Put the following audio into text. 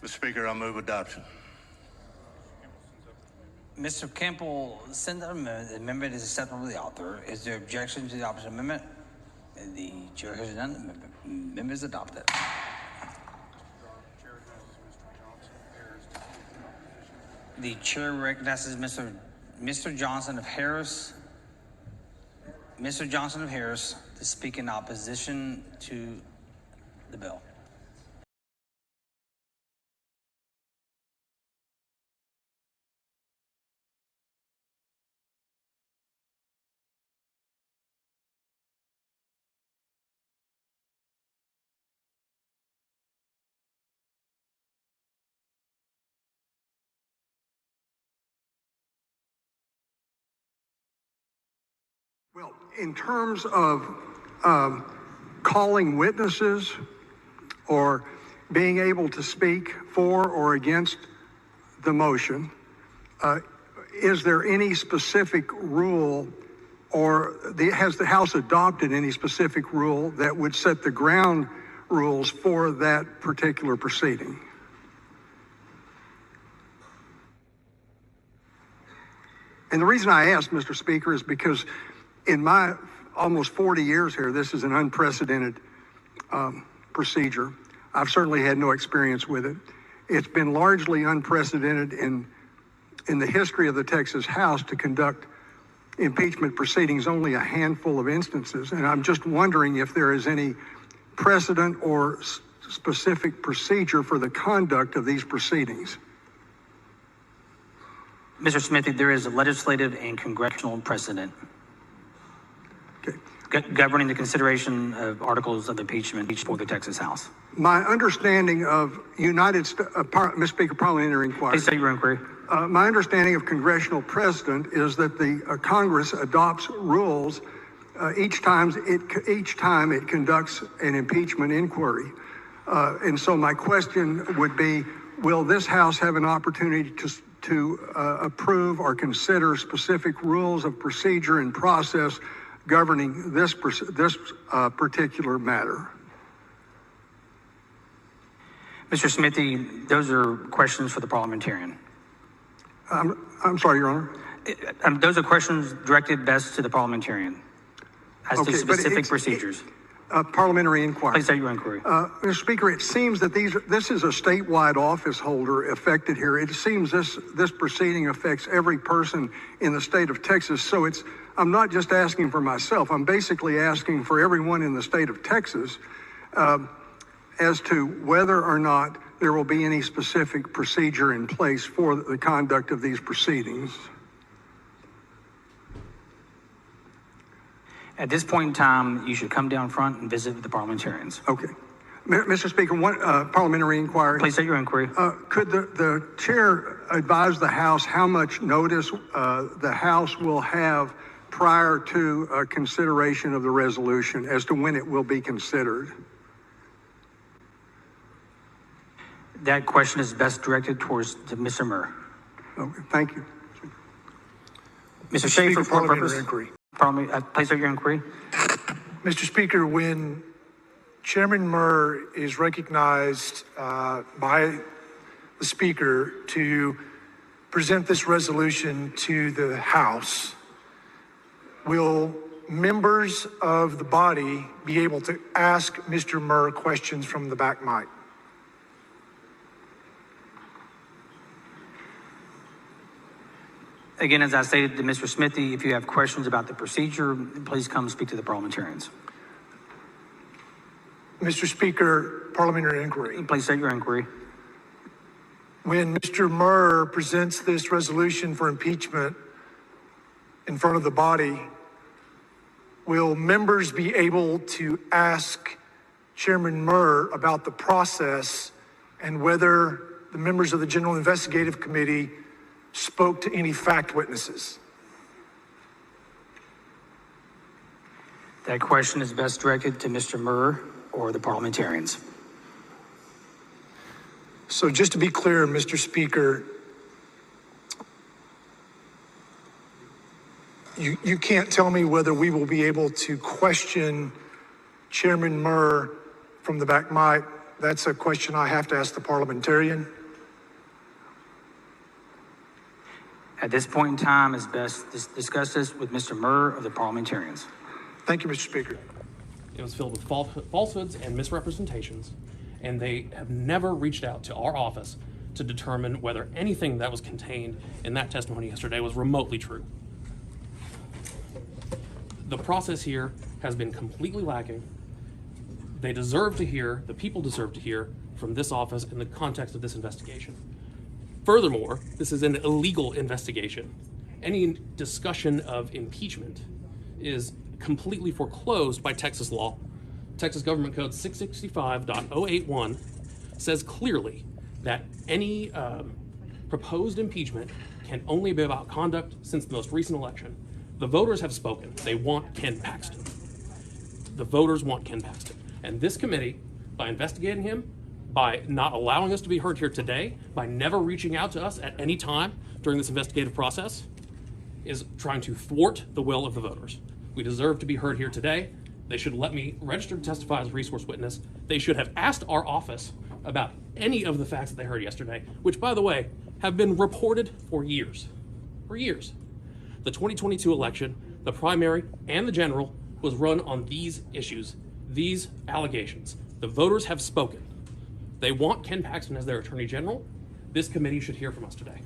Mr. Speaker, I move adoption. Mr. Campbell sent an amendment. The amendment is acceptable to the author. Is there objection to the opposite amendment? The chair has none. The amendment is adopted. The chair recognizes Mr. Johnson of Harris. Mr. Johnson of Harris to speak in opposition to the bill. Well, in terms of calling witnesses or being able to speak for or against the motion, is there any specific rule or has the House adopted any specific rule that would set the ground rules for that particular proceeding? And the reason I ask, Mr. Speaker, is because in my almost 40 years here, this is an unprecedented procedure. I've certainly had no experience with it. It's been largely unprecedented in the history of the Texas House to conduct impeachment proceedings, only a handful of instances. And I'm just wondering if there is any precedent or specific procedure for the conduct of these proceedings. Mr. Smithy, there is a legislative and congressional precedent governing the consideration of articles of impeachment for the Texas House. My understanding of Mr. Speaker, parliamentary inquiry. Please state your inquiry. My understanding of congressional precedent is that the Congress adopts rules each time it conducts an impeachment inquiry. And so my question would be, will this House have an opportunity to approve or consider specific rules of procedure and process governing this particular matter? Mr. Smithy, those are questions for the parliamentarian. I'm sorry, Your Honor. Those are questions directed best to the parliamentarian as to specific procedures. Parliamentary inquiry. Please state your inquiry. Mr. Speaker, it seems that this is a statewide office holder affected here. It seems this proceeding affects every person in the state of Texas. So I'm not just asking for myself. I'm basically asking for everyone in the state of Texas as to whether or not there will be any specific procedure in place for the conduct of these proceedings. At this point in time, you should come down front and visit with the parliamentarians. Okay. Mr. Speaker, one parliamentary inquiry. Please state your inquiry. Could the chair advise the House how much notice the House will have prior to consideration of the resolution as to when it will be considered? That question is best directed towards Mr. Murr. Okay, thank you. Mr. Schaefer, for purpose. Inquiry. Please state your inquiry. Mr. Speaker, when Chairman Murr is recognized by the Speaker to present this resolution to the House, will members of the body be able to ask Mr. Murr questions from the back mic? Again, as I stated to Mr. Smithy, if you have questions about the procedure, please come speak to the parliamentarians. Mr. Speaker, parliamentary inquiry. Please state your inquiry. When Mr. Murr presents this resolution for impeachment in front of the body, will members be able to ask Chairman Murr about the process and whether the members of the General Investigative Committee spoke to any fact witnesses? That question is best directed to Mr. Murr or the parliamentarians. So just to be clear, Mr. Speaker, you can't tell me whether we will be able to question Chairman Murr from the back mic That's a question I have to ask the parliamentarian. At this point in time, it's best to discuss this with Mr. Murr of the parliamentarians. Thank you, Mr. Speaker. It was filled with falsehoods and misrepresentations, and they have never reached out to our office to determine whether anything that was contained in that testimony yesterday was remotely true. The process here has been completely lacking. They deserve to hear, the people deserve to hear from this office in the context of this investigation. Furthermore, this is an illegal investigation. Any discussion of impeachment is completely foreclosed by Texas law. Texas Government Code 665.081 says clearly that any proposed impeachment can only be about conduct since the most recent election. The voters have spoken. They want Ken Paxton. The voters want Ken Paxton. And this committee, by investigating him, by not allowing us to be heard here today, by never reaching out to us at any time during this investigative process, is trying to thwart the will of the voters. We deserve to be heard here today. They should let me register to testify as a resource witness. They should have asked our office about any of the facts that they heard yesterday, which, by the way, have been reported for years. For years. The 2022 election, the primary and the general, was run on these issues, these allegations. The voters have spoken. They want Ken Paxton as their Attorney General. This committee should hear from us today.